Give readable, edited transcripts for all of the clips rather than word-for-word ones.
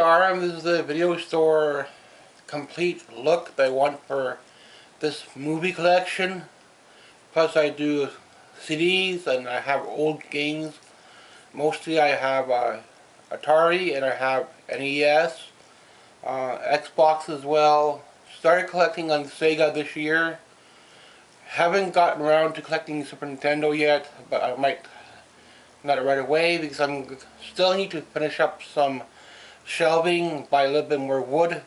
are. This is the video store complete look that I want for this movie collection. Plus I do CDs and I have old games. Mostly I have Atari and I have NES, Xbox as well. Started collecting on Sega this year. Haven't gotten around to collecting Super Nintendo yet, but I might not right away because I'm still need to finish up some shelving, buy a little bit more wood.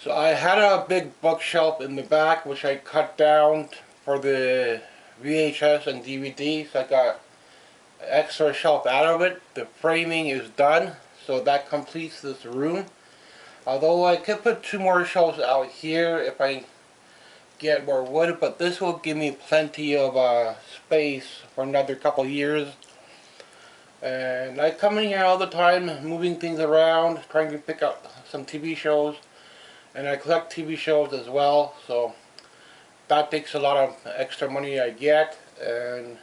So I had a big bookshelf in the back which I cut down for the VHS and DVD, so I got an extra shelf out of it. The framing is done, so that completes this room. Although I could put 2 more shelves out here if I get more wood, but this will give me plenty of space for another couple years. And I come in here all the time, moving things around, trying to pick up some TV shows. And I collect TV shows as well, so that takes a lot of extra money I get. And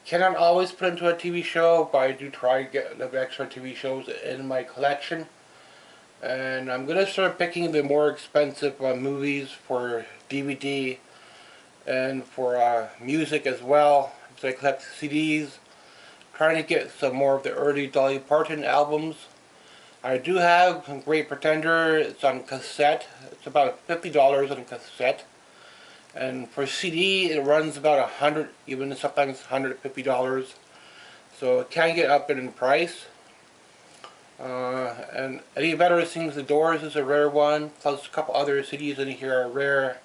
cannot always put into a TV show, but I do try to get a little extra TV shows in my collection. And I'm going to start picking the more expensive movies for DVD and for music as well. So I collect CDs. Trying to get some more of the early Dolly Parton albums. I do have Great Pretender. It's on cassette. It's about $50 on cassette. And for CD it runs about $100, even sometimes $150. So it can get up in price. And Eddie Vedder sings The Doors is a rare one. Plus a couple other CDs in here are rare.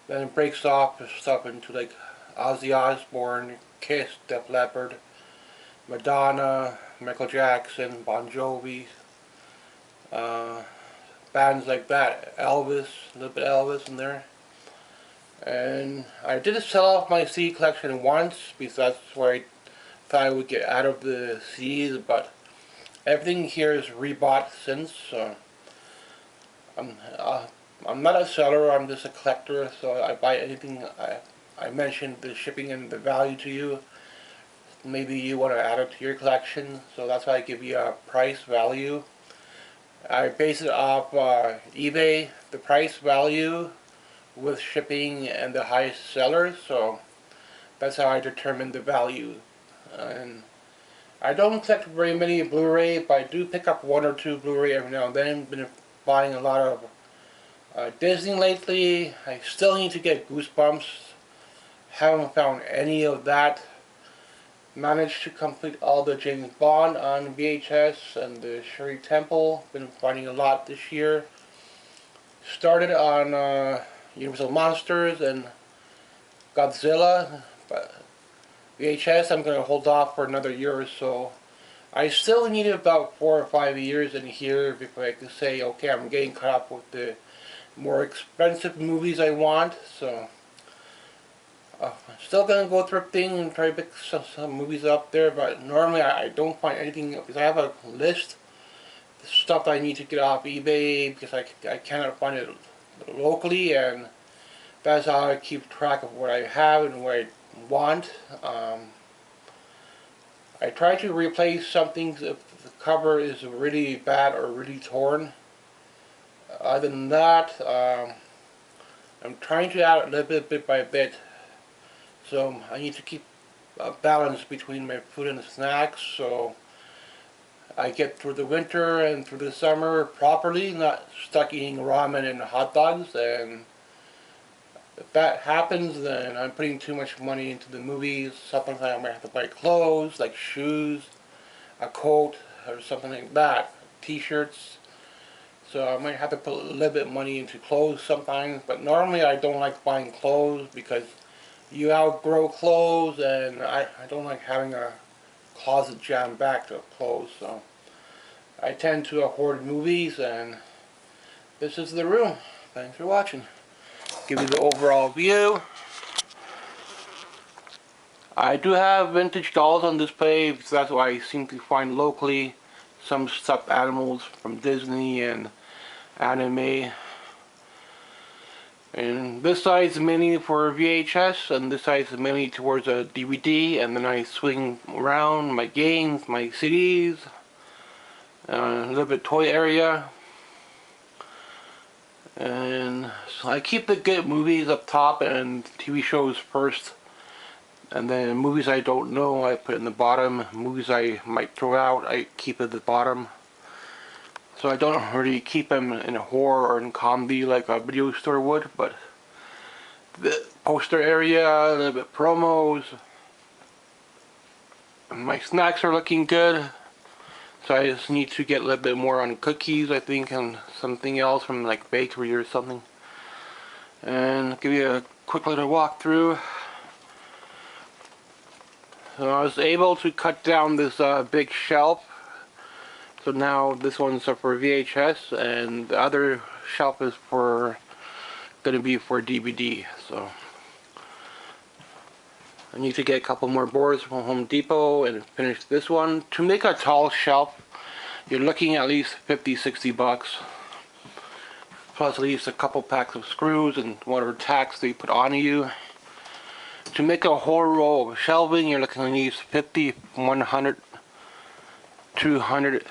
Then it breaks off stuff into like Ozzy Osbourne, Kiss, Def Leppard, Madonna, Michael Jackson, Bon Jovi, bands like that, Elvis, a little bit of Elvis in there. And I did sell off my CD collection once because that's where I thought I would get out of the CDs, but everything here is rebought since. So I'm not a seller, I'm just a collector, so I buy anything. I mentioned the shipping and the value to you. Maybe you want to add it to your collection, so that's why I give you a price value. I base it off eBay, the price value with shipping and the highest sellers, so that's how I determine the value. And I don't collect very many Blu-ray, but I do pick up 1 or 2 Blu-ray every now and then. Been buying a lot of Disney lately. I still need to get Goosebumps. Haven't found any of that. Managed to complete all the James Bond on VHS and the Sherry Temple. Been finding a lot this year. Started on Universal Monsters and Godzilla, but VHS I'm going to hold off for another year or so. I still need about 4 or 5 years in here before I can say, okay, I'm getting caught up with the more expensive movies I want. So I'm still going to go thrifting and try to pick some movies up there, but normally I don't find anything because I have a list of stuff I need to get off eBay because I cannot find it locally, and that's how I keep track of what I have and what I want. I try to replace some things if the cover is really bad or really torn. Other than that, I'm trying to add a little bit by bit. So I need to keep a balance between my food and snacks, so I get through the winter and through the summer properly, not stuck eating ramen and hot dogs. And if that happens, then I'm putting too much money into the movies. Sometimes I might have to buy clothes, like shoes, a coat, or something like that, t-shirts. So I might have to put a little bit of money into clothes sometimes, but normally I don't like buying clothes because you outgrow clothes, and I don't like having a closet jammed back to clothes. So I tend to hoard movies, and this is the room. Thanks for watching. Give you the overall view. I do have vintage dolls on display because that's what I seem to find locally. Some stuffed animals from Disney and anime. And this side is mainly for VHS, and this side is mainly towards a DVD, and then I swing around my games, my CDs, A little bit toy area. And so I keep the good movies up top and TV shows first. And then movies I don't know I put in the bottom. Movies I might throw out I keep at the bottom. So I don't really keep them in a horror or in comedy like a video store would, but the poster area, a little bit promos. My snacks are looking good. So I just need to get a little bit more on cookies, I think, and something else from like bakery or something. And give you a quick little walkthrough. So I was able to cut down this big shelf. So now this one's for VHS, and the other shelf is for gonna be for DVD. So I need to get a couple more boards from Home Depot and finish this one. To make a tall shelf, you're looking at least 50-60 bucks. Plus at least a couple packs of screws and whatever tacks they put on you. To make a whole row of shelving, you're looking at least 50, 100, 200,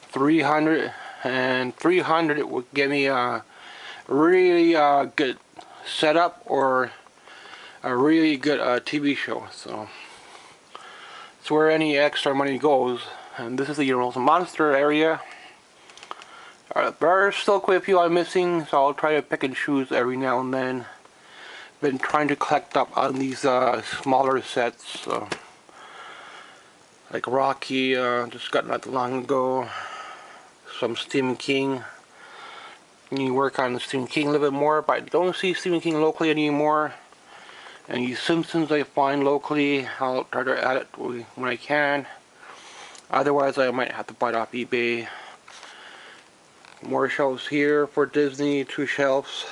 300, and 300 it would give me a really good setup or a really good TV show. So it's where any extra money goes. And this is the monster area. There are still quite a few I'm missing, so I'll try to pick and choose every now and then. Been trying to collect up on these smaller sets. So like Rocky, just got not long ago. Some Stephen King. Need to work on Stephen King a little bit more, but I don't see Stephen King locally anymore. And these Simpsons I find locally, I'll try to add it when I can. Otherwise I might have to buy it off eBay. More shelves here for Disney, 2 shelves.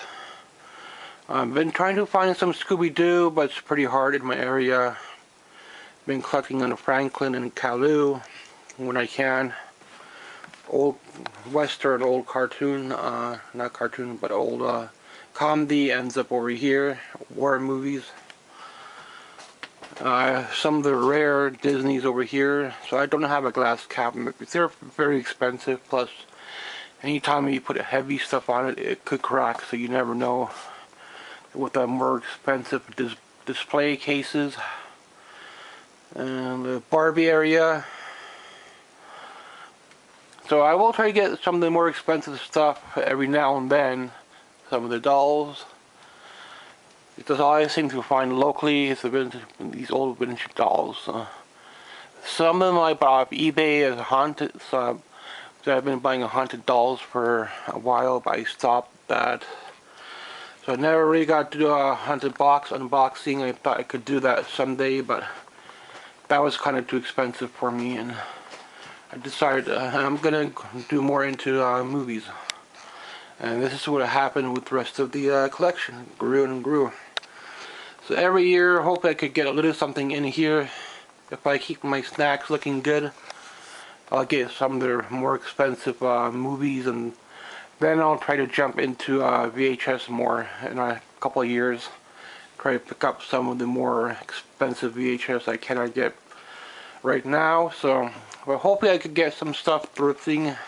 I've been trying to find some Scooby-Doo, but it's pretty hard in my area. Been collecting on Franklin and Kalu when I can. Old Western, old cartoon, not cartoon, but old comedy ends up over here. War movies. Some of the rare Disneys over here. So I don't have a glass cabinet. They're very expensive. Plus, anytime you put heavy stuff on it, it could crack. So you never know. With the more expensive display cases. And the Barbie area. So I will try to get some of the more expensive stuff every now and then. Some of the dolls. Because all I seem to find locally is these old vintage dolls. Some of them I bought off eBay as haunted. So I've been buying haunted dolls for a while, but I stopped that. So I never really got to do a haunted box unboxing. I thought I could do that someday, but that was kind of too expensive for me, and I decided I'm gonna do more into movies. And this is what happened with the rest of the collection. It grew and grew. So every year, hope I could get a little something in here. If I keep my snacks looking good, I'll get some of their more expensive movies, and then I'll try to jump into VHS more in a couple of years. Try to pick up some of the more expensive VHS I cannot get right now. So, well, hopefully I could get some stuff thrifting.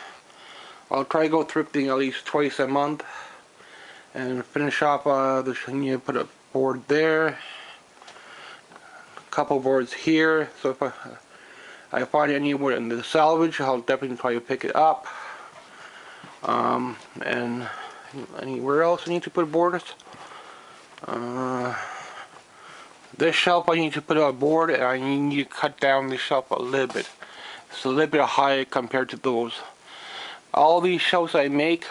I'll try to go thrifting at least twice a month and finish off the. You put a board there, a couple boards here. So if I find anywhere in the salvage, I'll definitely try to pick it up. And anywhere else I need to put borders. This shelf I need to put a board, and I need to cut down the shelf a little bit. It's a little bit high compared to those. All these shelves I make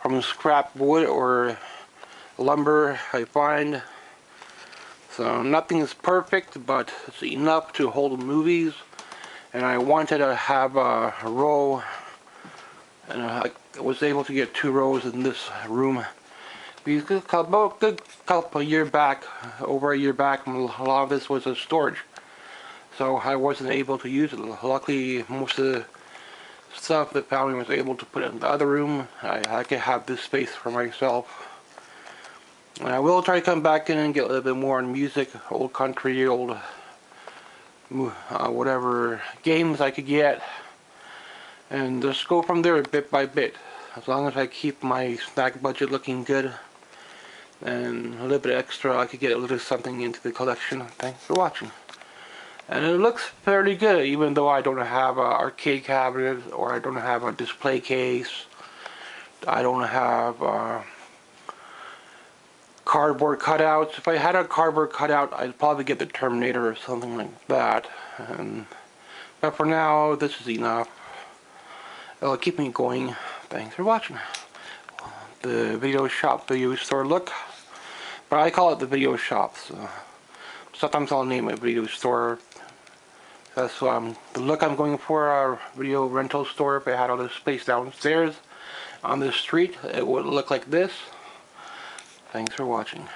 from scrap wood or lumber I find. So nothing is perfect, but it's enough to hold movies. And I wanted to have a row, and I was able to get 2 rows in this room. Because about a good couple of years back, over a year back, a lot of this was a storage. So I wasn't able to use it. Luckily, most of the stuff the family was able to put in the other room. I could have this space for myself. And I will try to come back in and get a little bit more on music, old country, old whatever games I could get. and just go from there bit by bit. As long as I keep my snack budget looking good and a little bit extra, I could get a little something into the collection. Thanks for watching. And it looks fairly good, even though I don't have an arcade cabinet, or I don't have a display case. I don't have cardboard cutouts. If I had a cardboard cutout, I'd probably get the Terminator or something like that. But for now, this is enough. It'll keep me going. Thanks for watching. The video shop, video store look. But I call it the video shop. So sometimes I'll name it video store. That's the look I'm going for, a video rental store. If I had all this space downstairs on the street, it would look like this. Thanks for watching.